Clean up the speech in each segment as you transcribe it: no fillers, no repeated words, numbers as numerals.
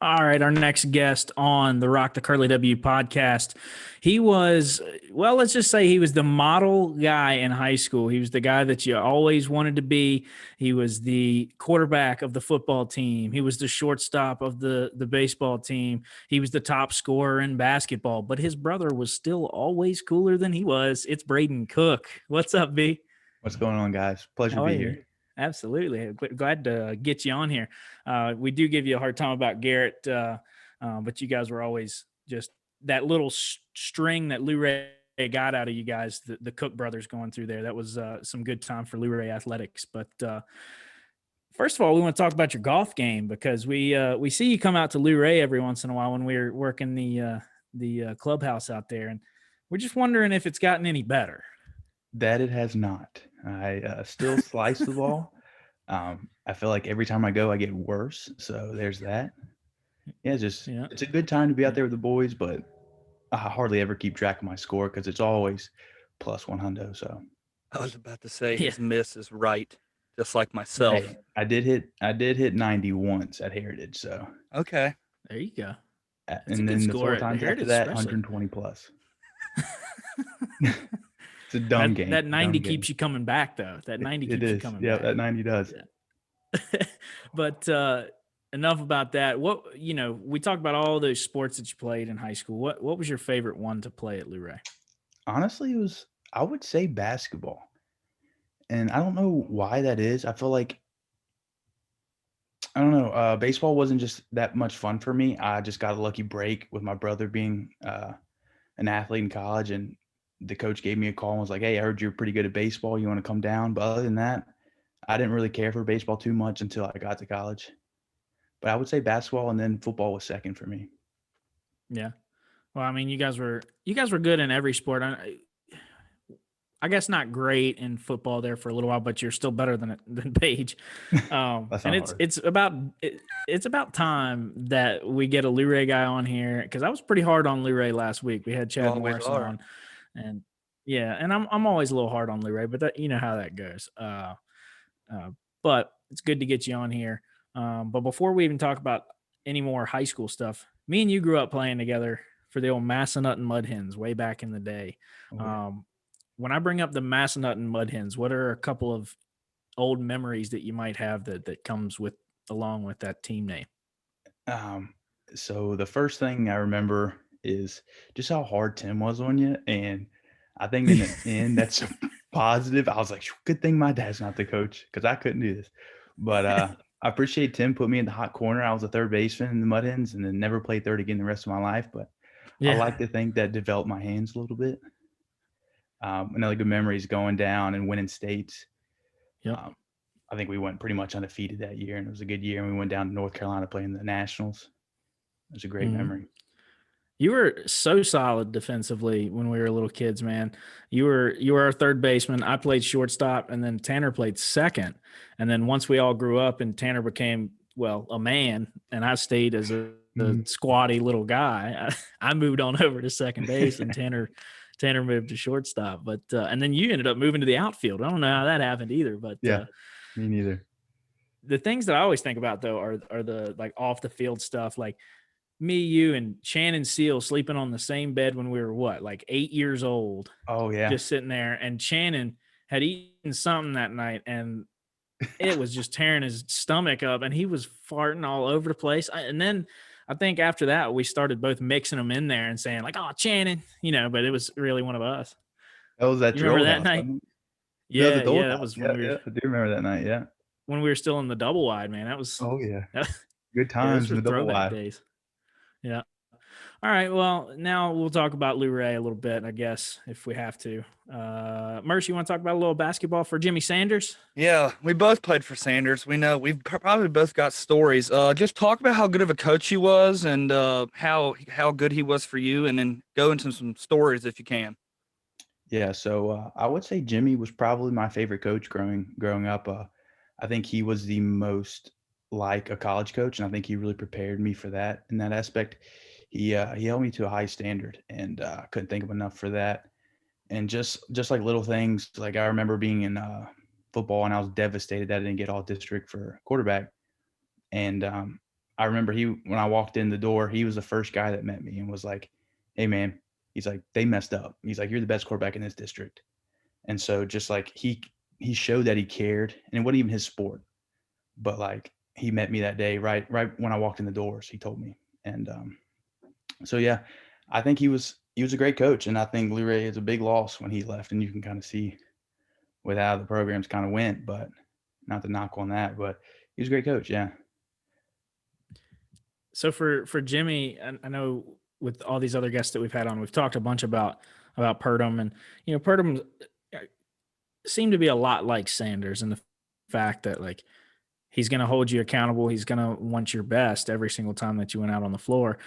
All right, our next guest on the Rock the Curly W podcast. He was, well, let's just say he was the model guy in high school. He was the guy that you always wanted to be. He was the quarterback of the football team. He was the shortstop of the baseball team. He was the top scorer in basketball, but his brother was still always cooler than he was. It's Braden Cook. What's up, B? What's going on, guys? Pleasure to How are be you? here. Absolutely. Glad to get you on here. We do give you a hard time about Garrett, but you guys were always just that little string that Luray got out of you guys, the Cook brothers going through there. That was some good time for Luray athletics. But first of all, we want to talk about your golf game because we see you come out to Luray every once in a while when we're working the clubhouse out there, and we're just wondering if it's gotten any better. That it has not. I still slice the ball. I feel like every time I go, I get worse. So there's that. Yeah, Yeah. it's a good time to be out there with the boys, but I hardly ever keep track of my score because it's always plus 100. So I was about to say Yeah. his miss is right, just like myself. hey, I did hit 90 once at Heritage. So Okay. There you go. That's a and good then the score four at times after Heritage, that, especially. 120 plus. It's a dumb game. That 90 Dumb keeps game. you coming back, though. That 90 It keeps you is. coming Yeah, back. that 90 does. Yeah. But enough about that. We talked about all those sports that you played in high school. What was your favorite one to play at Luray? Honestly, I would say basketball. And I don't know why that is. I feel like I don't know. Baseball wasn't just that much fun for me. I just got a lucky break with my brother being an athlete in college, and the coach gave me a call and was like, "Hey, I heard you're pretty good at baseball. You want to come down?" But other than that, I didn't really care for baseball too much until I got to college. But I would say basketball, and then football was second for me. Yeah. Well, I mean, you guys were good in every sport. I guess not great in football there for a little while, but you're still better than Paige. That's And not hard. it's about time that we get a Luray guy on here because I was pretty hard on Luray last week. We had You Chad always Morris are. on, and yeah, and I'm always a little hard on Luray, but you know how that goes. But it's good to get you on here. But before we even talk about any more high school stuff, me and you grew up playing together for the old Massanutten Mud Hens way back in the day. Oh, yeah. When I bring up the Massanutten Mud Hens, what are a couple of old memories that you might have that comes with along with that team name? Um, so the first thing I remember is just how hard Tim was on you, and I think in the end that's positive. I was like, good thing my dad's not the coach because I couldn't do this. But I appreciate Tim put me in the hot corner. I was a third baseman in the Mud Hens, and then never played third again the rest of my life. But I Yeah. like to think that developed my hands a little bit. Another good memory is going down and winning states. Yep. I think we went pretty much undefeated that year, and it was a good year. And we went down to North Carolina playing the Nationals. It was a great Mhm. memory. You were so solid defensively when we were little kids, man. You were our third baseman. I played shortstop, and then Tanner played second. And then once we all grew up, and Tanner became a man, and I stayed as a Mhm. squatty little guy. I moved on over to second base, and Tanner moved to shortstop. But and then you ended up moving to the outfield. I don't know how that happened either, but Yeah, me neither. the things that I always think about though are the like off the field stuff, like me, you, and Shannon Seal sleeping on the same bed when we were like 8 years old, Oh, yeah. just sitting there. And Shannon had eaten something that night, and it was just tearing his stomach up, and he was farting all over the place. And then I think after that, we started both mixing them in there and saying like, "Oh, Shannon," but it was really one of us. That was at You your remember old that house, night? wasn't it? No, Yeah, the old yeah, that house. was Yeah, yeah. I do remember that night, yeah. when we were still in the double wide, man. That was, Oh, yeah. yeah, Good those times in were the double throwback wide. days. Yeah. All right. Well, now we'll talk about Luray a little bit, I guess, if we have to. Merce, you want to talk about a little basketball for Jimmy Sanders? Yeah, we both played for Sanders. We know we've probably both got stories. Just talk about how good of a coach he was and how good he was for you, and then go into some stories if you can. Yeah, so I would say Jimmy was probably my favorite coach growing up. I think he was the most like a college coach, and I think he really prepared me for that in that aspect. He held me to a high standard, and I couldn't think of enough for that. And just like little things, like I remember being in football, and I was devastated that I didn't get all district for quarterback. And I remember when I walked in the door, he was the first guy that met me and was like, "Hey man," he's like, "they messed up." He's like, "You're the best quarterback in this district." And so just like he showed that he cared, and it wasn't even his sport, but like he met me that day right when I walked in the doors. He told me, and so yeah, I think he was a great coach, and I think Luray is a big loss when he left, and you can kind of see with how the programs kind of went. But not to knock on that, but he was a great coach. Yeah. So for Jimmy, I know with all these other guests that we've had on, we've talked a bunch about Purdom, and Purdom seemed to be a lot like Sanders in the fact that like he's going to hold you accountable, he's going to want your best every single time that you went out on the floor.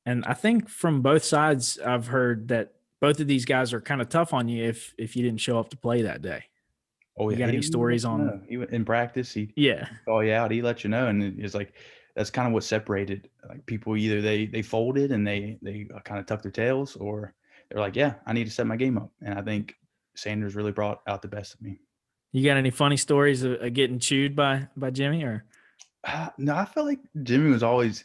And I think from both sides, I've heard that both of these guys are kind of tough on you if you didn't show up to play that day. Oh You yeah, got any he let stories you on? know. He in practice, he Yeah. call you out. He let you know, and it's like that's kind of what separated like people. Either they folded and they kind of tucked their tails, or they're like, yeah, I need to set my game up. And I think Sanders really brought out the best of me. You got any funny stories of getting chewed by Jimmy or? No, I felt like Jimmy was always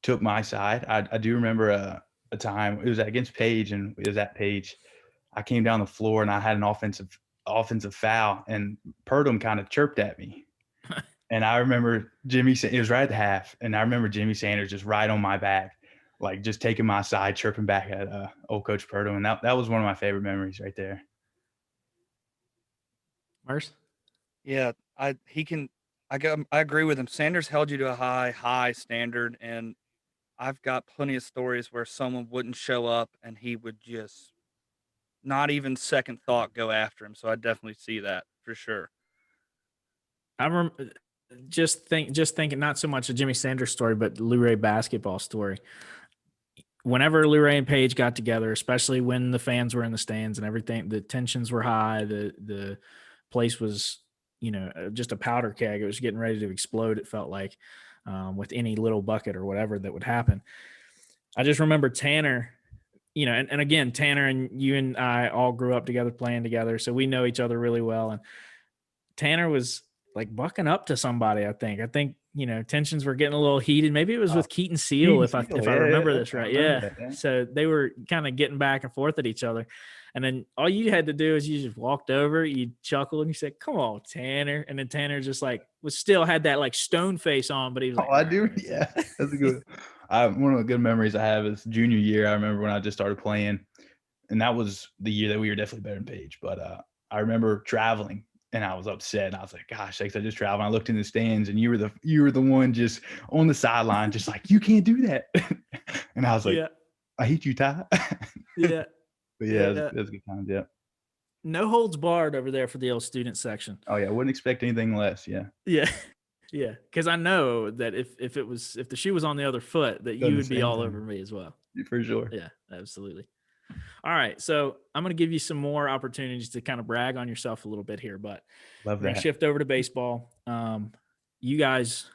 took my side. I do remember a time it was against Page, and it was at Page. I came down the floor and I had an offensive foul, and Purdom kind of chirped at me. And I remember it was right at the half, and I remember Jimmy Sanders just right on my back, like just taking my side, chirping back at old Coach Purdom, and that was one of my favorite memories right there. Merce? Yeah, I agree with him. Sanders held you to a high standard, and I've got plenty of stories where someone wouldn't show up and he would just not even second thought go after him. So I definitely see that for sure. I remember just thinking not so much a Jimmy Sanders story, but Luray basketball story. Whenever Luray and Page got together, especially when the fans were in the stands and everything, the tensions were high. The place was, just a powder keg. It was getting ready to explode. It felt like with any little bucket or whatever that would happen. I just remember Tanner, and again, Tanner and you and I all grew up together, playing together, so we know each other really well. And Tanner was like bucking up to somebody. I think tensions were getting a little heated. Maybe it was with Keaton Seal, if I remember this right. Yeah. So they were kind of getting back and forth at each other. And then all you had to do is you just walked over, you chuckled, and you said, "Come on, Tanner." And then Tanner just like had that like stone face on, but he was like, "Oh, I do." Yeah, that's a good. One of the good memories I have is junior year. I remember when I just started playing, and that was the year that we were definitely better than Page. But I remember traveling, and I was upset. And I was like, "Gosh, thanks, I just traveled." I looked in the stands, and you were the one just on the sideline, just like, "You can't do that." And I was like, "Yeah, I hate you, Ty." Yeah. But yeah, that's a good time. Yeah. No holds barred over there for the old student section. Oh yeah, I wouldn't expect anything less. Yeah. Yeah. Yeah. Because I know that if the shoe was on the other foot, that you would be all over me as well. For sure. Yeah, absolutely. All right. So I'm going to give you some more opportunities to kind of brag on yourself a little bit here, but Love we're going that. to shift over to baseball. You guys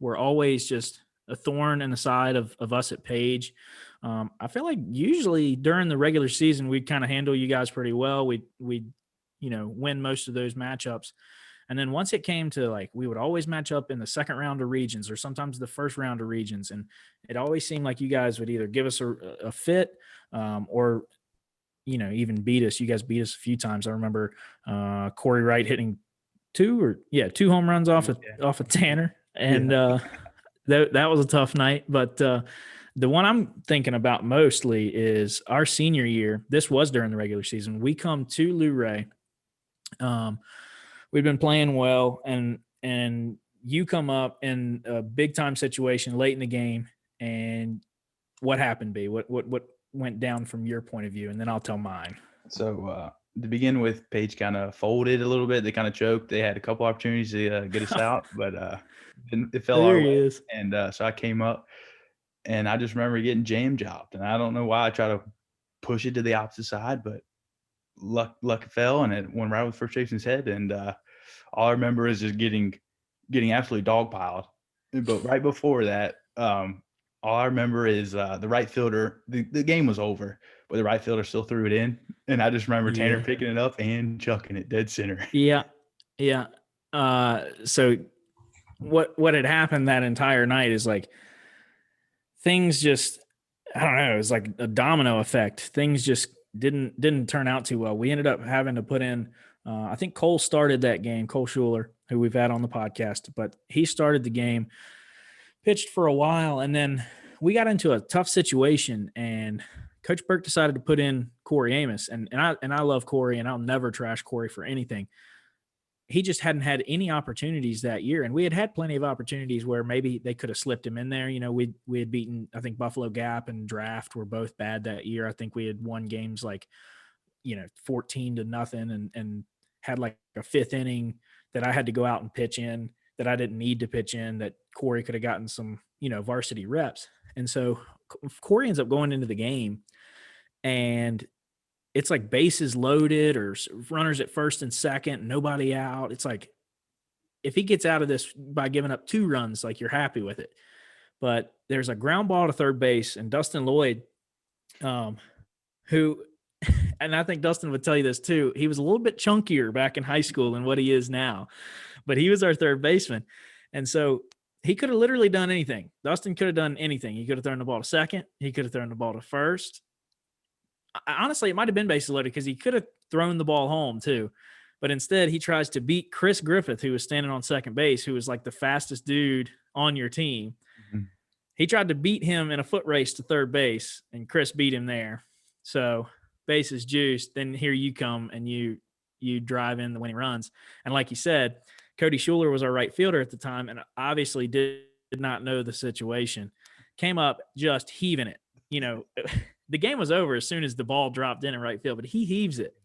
were always just a thorn in the side of us at Page. I feel like usually during the regular season, we'd kind of handle you guys pretty well. We'd win most of those matchups. And then once it came to like, we would always match up in the second round of regions or sometimes the first round of regions. And it always seemed like you guys would either give us a fit or, even beat us. You guys beat us a few times. I remember Corey Wright hitting two home runs off of Tanner. And that was a tough night. But the one I'm thinking about mostly is our senior year. This was during the regular season. We come to Luray. We've been playing well, and you come up in a big time situation late in the game. And what happened, B? What went down from your point of view? And then I'll tell mine. So to begin with, Page kind of folded a little bit. They kind of choked. They had a couple opportunities to get us out, but it fell our way. And so I came up, and I just remember getting jam jobbed. And I don't know why I tried to push it to the opposite side, but luck fell, and it went right with first baseman's head. And all I remember is just getting absolutely dogpiled. But right before that, all I remember is the right fielder. The game was over, but the right fielder still threw it in, and I just remember Tanner picking it up and chucking it dead center. Yeah. So what had happened that entire night is like things just, I don't know, it was like a domino effect. Things just didn't turn out too well. We ended up having to put in, I think Cole started that game, Cole Schuler, who we've had on the podcast, but he started the game, pitched for a while, and then we got into a tough situation, and Coach Burke decided to put in Corey Amos, and I love Corey, and I'll never trash Corey for anything. He just hadn't had any opportunities that year, and we had plenty of opportunities where maybe they could have slipped him in there. You know, we had beaten, I think Buffalo Gap and Draft were both bad that year. I think we had won games like, 14-0, and had like a fifth inning that I had to go out and pitch in that I didn't need to pitch in, that Corey could have gotten some, varsity reps. And so Corey ends up going into the game, and it's like bases loaded or runners at first and second, nobody out. It's like, if he gets out of this by giving up 2 runs, like, you're happy with it. But there's a ground ball to third base, and Dustin Lloyd, who, and I think Dustin would tell you this too, he was a little bit chunkier back in high school than what he is now, but he was our third baseman. And so he could have literally done anything. Dustin could have done anything. He could have thrown the ball to second. He could have thrown the ball to first. Honestly, it might have been bases loaded because he could have thrown the ball home too. But instead, he tries to beat Chris Griffith, who was standing on second base, who was like the fastest dude on your team. Mm-hmm. He tried to beat him in a foot race to third base, and Chris beat him there. So bases juiced. Then here you come, and you drive in the winning runs. And like you said, Cody Schuler was our right fielder at the time, and obviously did not know the situation. Came up just heaving it. The game was over as soon as the ball dropped in right field, but he heaves it,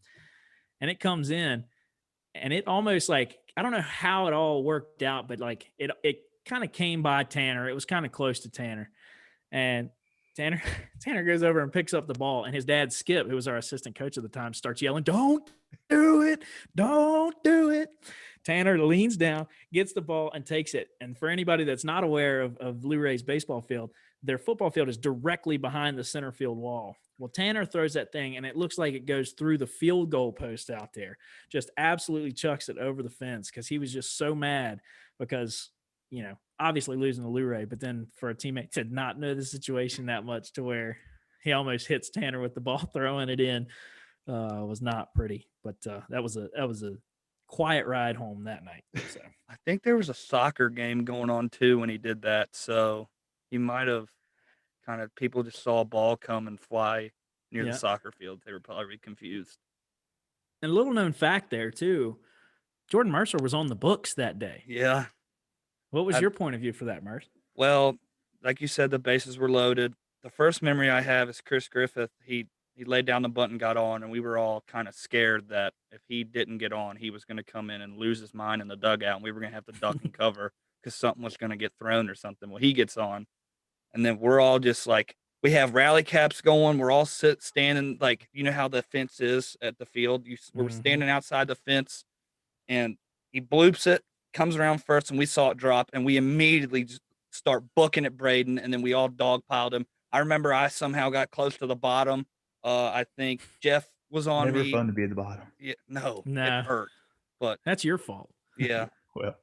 and it comes in, and it almost, like, I don't know how it all worked out, but like it kind of came by Tanner. It was kind of close to Tanner, and Tanner goes over and picks up the ball, and his dad, Skip, who was our assistant coach at the time, starts yelling, "Don't do it. Don't do it." Tanner leans down, gets the ball, and takes it. And for anybody that's not aware of Luray's baseball field, their football field is directly behind the center field wall. Well, Tanner throws that thing, and it looks like it goes through the field goal post out there. Just absolutely chucks it over the fence because he was just so mad because, obviously losing to Luray, but then for a teammate to not know the situation that much to where he almost hits Tanner with the ball throwing it in was not pretty. But that was a quiet ride home that night. So I think there was a soccer game going on too when he did that. So he might have people just saw a ball come and fly near the soccer field. They were probably confused. And a little known fact there too, Jordan Mercer was on the books that day. Yeah. What was your point of view for that, Merce? Well, like you said, the bases were loaded. The first memory I have is Chris Griffith. He laid down the bunt and got on, and we were all kind of scared that if he didn't get on, he was going to come in and lose his mind in the dugout, and we were going to have to duck and cover because something was going to get thrown or something. Well, he gets on, and then we're all just like, we have rally caps going. We're all standing, like, you know how the fence is at the field? We're standing outside the fence, and he bloops it, comes around first, and we saw it drop, and we immediately just start booking at Braden, and then we all dogpiled him. I remember I somehow got close to the bottom. I think Jeff was on me. Never fun to be at the bottom. Yeah, no, nah. It hurt. But that's your fault. Yeah. Well,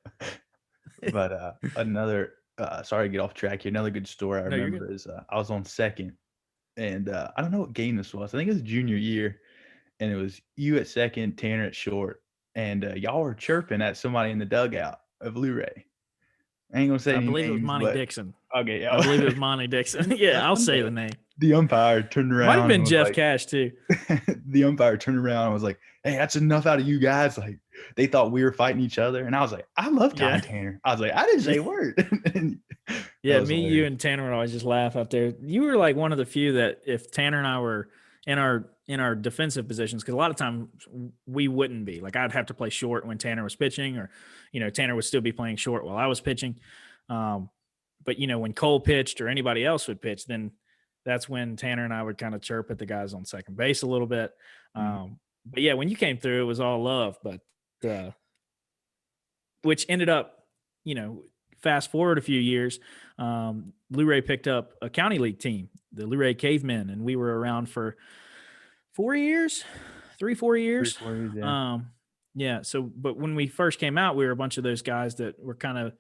but another sorry to get off track here. Another good story I remember is I was on second, and I don't know what game this was. I think it was junior year, and it was you at second, Tanner at short, and y'all were chirping at somebody in the dugout of Luray. I ain't gonna say. I any believe names, it was Monty but, Dixon. Okay, yeah. I believe it was Monty Dixon. Yeah, I'll say the name. The umpire turned around. Might have been Jeff Cash too. The umpire turned around and was like, "Hey, that's enough out of you guys." Like, they thought we were fighting each other, and I was like, "I love Ty Tanner." I was like, "I didn't say a word." Yeah, me, hilarious. You, and Tanner would always just laugh out there. You were like one of the few that if Tanner and I were in our defensive positions, because a lot of times we wouldn't be. Like, I'd have to play short when Tanner was pitching, or Tanner would still be playing short while I was pitching. But when Cole pitched or anybody else would pitch, then that's when Tanner and I would kind of chirp at the guys on second base a little bit. But yeah, when you came through, it was all love. But which ended up, fast forward a few years, Luray picked up a county league team, the Luray Cavemen, and we were around for 4 years. Yeah. So, but when we first came out, we were a bunch of those guys that were kind of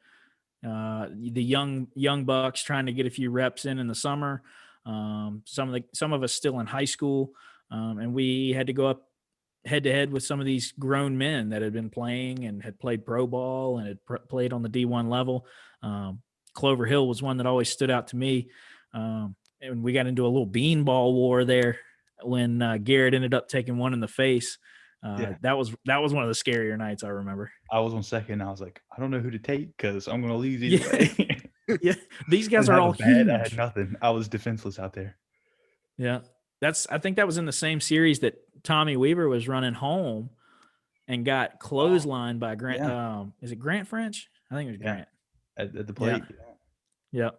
the young bucks trying to get a few reps in the summer. Some of us still in high school, and we had to go up head to head with some of these grown men that had been playing and had played pro ball and had played on the D1 level. Clover Hill was one that always stood out to me. And we got into a little beanball war there when Garrett ended up taking one in the face. That was one of the scarier nights I remember. I was on second. I was like, I don't know who to take because I'm going to lose either way. Yeah, these guys I are all huge. I had nothing. I was defenseless out there. Yeah, I think that was in the same series that Tommy Weaver was running home and got clotheslined by Grant. Yeah. Is it Grant French? I think it was Grant. At the plate. Yeah.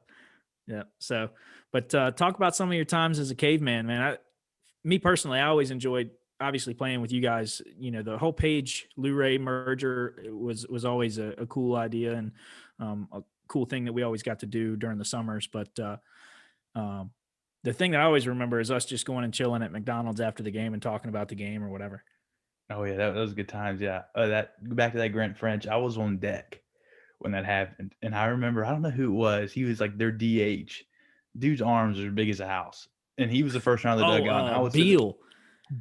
So, but talk about some of your times as a caveman, man. Me personally, I always enjoyed obviously playing with you guys. You know, the whole Page Luray merger was always a cool idea and a cool thing that we always got to do during the summers. But the thing that I always remember is us just going and chilling at McDonald's after the game and talking about the game or whatever. Oh yeah, that was good times. Yeah, back to that Grant French. I was on deck when that happened, and I remember I don't know who it was. He was like their DH. Dude's arms are as big as a house, and he was the first round of the dugout. I was Beal.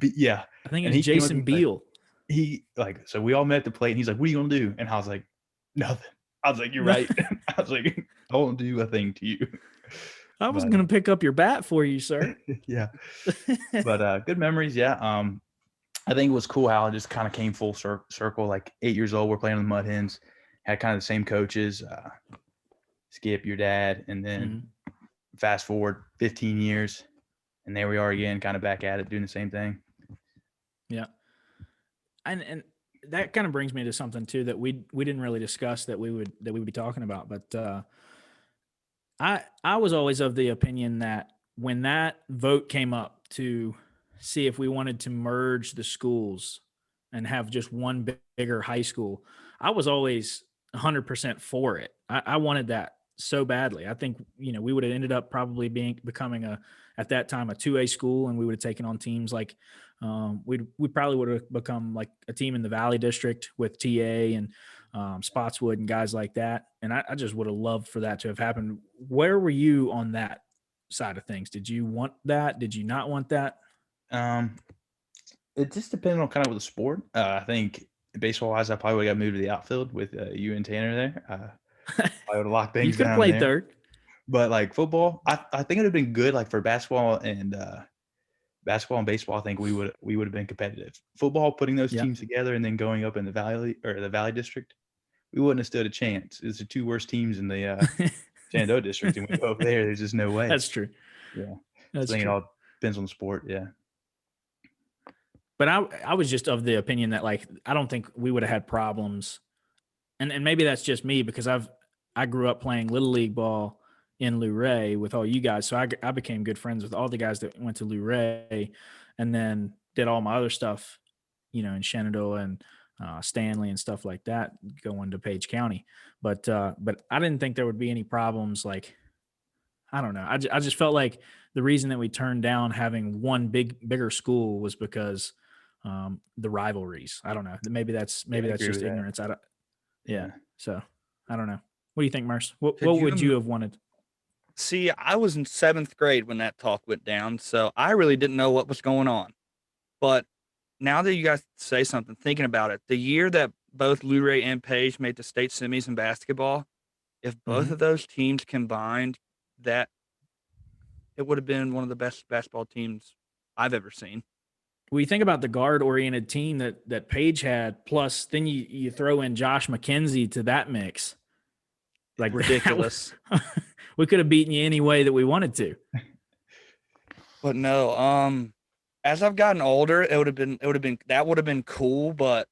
Yeah, I think it's Jason Beal. So we all met at the plate, and he's like, "What are you gonna do?" And I was like, "Nothing." I was like, "You're right." I was like, "I won't do a thing to you." I was gonna pick up your bat for you, sir. Yeah, but good memories. Yeah, I think it was cool how it just kind of came full circle. Like 8 years old, we're playing on the Mud Hens, had kind of the same coaches, Skip, your dad, and then fast forward 15 years, and there we are again, kind of back at it, doing the same thing. Yeah, and that kind of brings me to something too that we didn't really discuss that we would be talking about, but I was always of the opinion that when that vote came up to see if we wanted to merge the schools and have just one bigger high school, I was always 100% for it. I wanted that so badly. I think, we would have ended up probably becoming at that time, a 2A school, and we would have taken on teams like we probably would have become like a team in the Valley District with TA and Spotswood and guys like that. And I just would have loved for that to have happened. Where were you on that side of things? Did you want that? Did you not want that? It just depended on kind of the sport. I think baseball wise, I probably would have got moved to the outfield with you and Tanner there. I would have locked things you could down play there. Third. But like football, I think it would have been good. Like for basketball and baseball, I think we would have been competitive. Football, putting those teams together and then going up in the Valley District, we wouldn't have stood a chance. It's the two worst teams in the Shenandoah District, and we go up there. There's just no way. That's true. Yeah, that's I think true. it all depends on the sport. Yeah. But I was just of the opinion that like I don't think we would have had problems, and maybe that's just me because I grew up playing little league ball in Luray with all you guys, so I became good friends with all the guys that went to Luray, and then did all my other stuff, in Shenandoah and Stanley and stuff like that, going to Page County. But I didn't think there would be any problems. Like I don't know, I just felt like the reason that we turned down having one bigger school was because the rivalries. I don't know. Maybe that's just ignorance. Yeah. So I don't know. What do you think, Merce? What would you have wanted? See, I was in 7th grade when that talk went down, so I really didn't know what was going on. But now that you guys say something, thinking about it, the year that both Luray and Page made the state semis in basketball, if both of those teams combined, that it would have been one of the best basketball teams I've ever seen. Well, you think about the guard-oriented team that Page had, plus then you throw in Josh McKenzie to that mix. Like ridiculous. We could have beaten you any way that we wanted to. But no, as I've gotten older, that would have been cool, but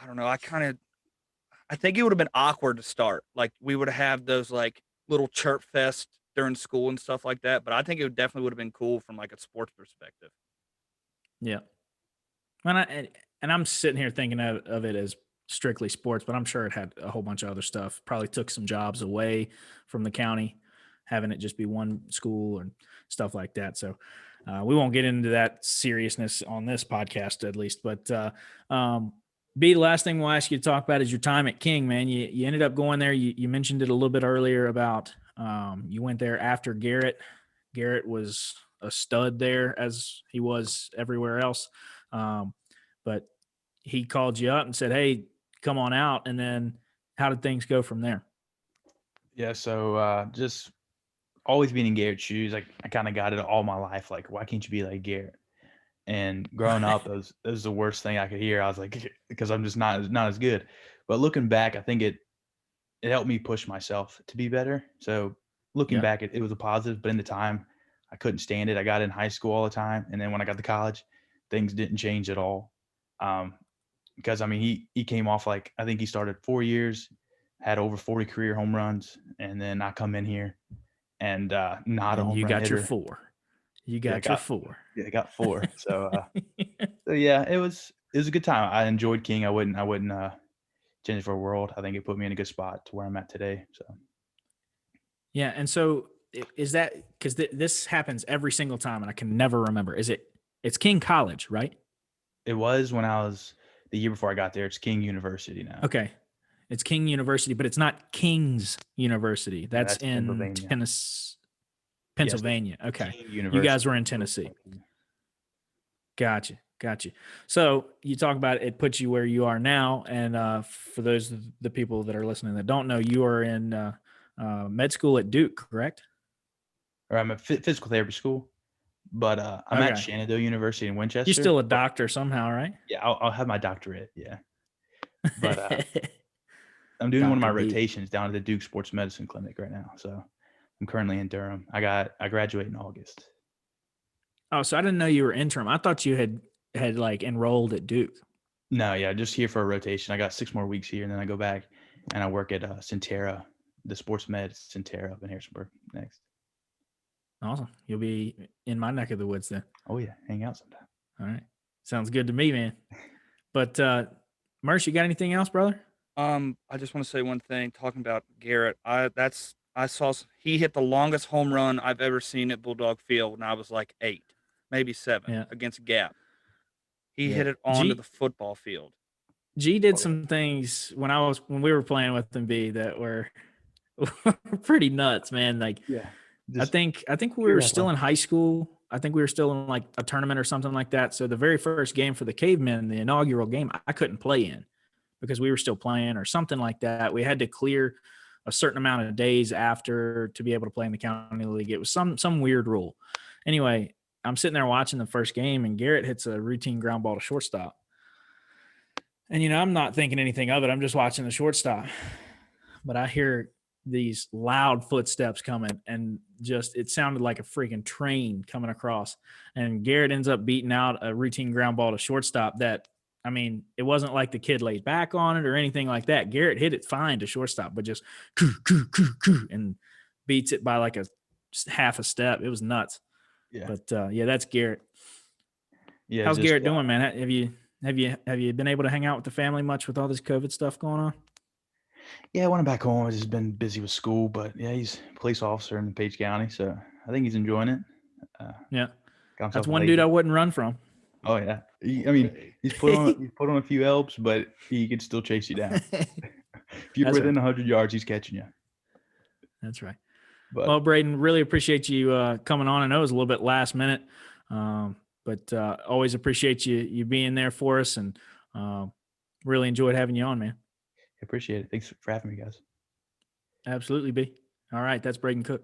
I don't know. I think it would have been awkward to start. Like we would have those like little chirp fest during school and stuff like that. But I think it definitely would have been cool from like a sports perspective. Yeah. And I'm sitting here thinking of it as strictly sports, but I'm sure it had a whole bunch of other stuff. Probably took some jobs away from the county, having it just be one school and stuff like that. So we won't get into that seriousness on this podcast, at least. But B, the last thing we'll ask you to talk about is your time at King, man. You ended up going there. You mentioned it a little bit earlier about you went there after Garrett. Garrett was a stud there as he was everywhere else. But he called you up and said, hey, come on out. And then how did things go from there? Yeah, so just always being in Garrett's shoes, like I kind of got it all my life. Like, why can't you be like Garrett? And growing up, it was the worst thing I could hear. I was like, because I'm just not as good. But looking back, I think it helped me push myself to be better. So looking Yeah. back, it was a positive. But in the time, I couldn't stand it. I got in high school all the time, and then when I got to college, things didn't change at all. Because I mean, he came off like I think he started 4 years, had over 40 career home runs, and then I come in here and not a And home you run got your hitter. 4. You Yeah, I got your got 4. yeah, I got 4. So yeah, it was a good time. I enjoyed King. I wouldn't change it for a world. I think it put me in a good spot to where I'm at today. So Yeah. And so is that because this happens every single time and I can never remember. It's King College, right? it was when I was the year before I got there. It's King University now. Okay. It's King University, but it's not King's University. Yeah, That's in Pennsylvania. Pennsylvania. Okay. King You University. guys were in Tennessee. Gotcha. So you talk about it puts you where you are now. And for those of the people that are listening that don't know, you are in med school at Duke, correct? Or I'm at physical therapy school, but I'm at Okay. Shenandoah University in Winchester. You're still a doctor somehow, right? Yeah, I'll have my doctorate. Yeah, but I'm doing one of my Dr. B. rotations down at the Duke Sports Medicine Clinic right now. So I'm currently in Durham. I graduate in August. Oh, so I didn't know you were interim. I thought you had like enrolled at Duke. No, yeah, just here for a rotation. I got 6 more weeks here, and then I go back and I work at Centera, the sports med Centera up in Harrisonburg next. Awesome. You'll be in my neck of the woods then. Oh yeah, hang out sometime. All right. Sounds good to me, man. But Merce, you got anything else, brother? I just want to say one thing. Talking about Garrett, he hit the longest home run I've ever seen at Bulldog Field when I was like 8, maybe 7, against Gap. He hit it onto the football field. G did some things when we were playing with them, B, that were pretty nuts, man. Like, yeah, I think we were still in high school. I think we were still in like a tournament or something like that. So the very first game for the Cavemen, the inaugural game, I couldn't play in because we were still playing or something like that. We had to clear a certain amount of days after to be able to play in the county league. It was some weird rule. Anyway, I'm sitting there watching the first game and Garrett hits a routine ground ball to shortstop. And, I'm not thinking anything of it. I'm just watching the shortstop. But I hear these loud footsteps coming and it sounded like a freaking train coming across. And Garrett ends up beating out a routine ground ball to shortstop that, I mean, it wasn't like the kid laid back on it or anything like that. Garrett hit it fine to shortstop, but just and beats it by like a half a step. It was nuts. Yeah. But that's Garrett. Yeah. How's Garrett doing, man? Have you been able to hang out with the family much with all this COVID stuff going on? Yeah, when I'm back home, I've just been busy with school, but yeah, he's a police officer in Page County, so I think he's enjoying it. Yeah, that's one dude I wouldn't run from. Oh yeah, he's put on a few elps, but he could still chase you down. If you're within 100 yards, he's catching you. That's right. Well, Braden, really appreciate you coming on. I know it was a little bit last minute, but always appreciate you being there for us, and really enjoyed having you on, man. I appreciate it. Thanks for having me, guys. Absolutely, B. All right, that's Braden Cook.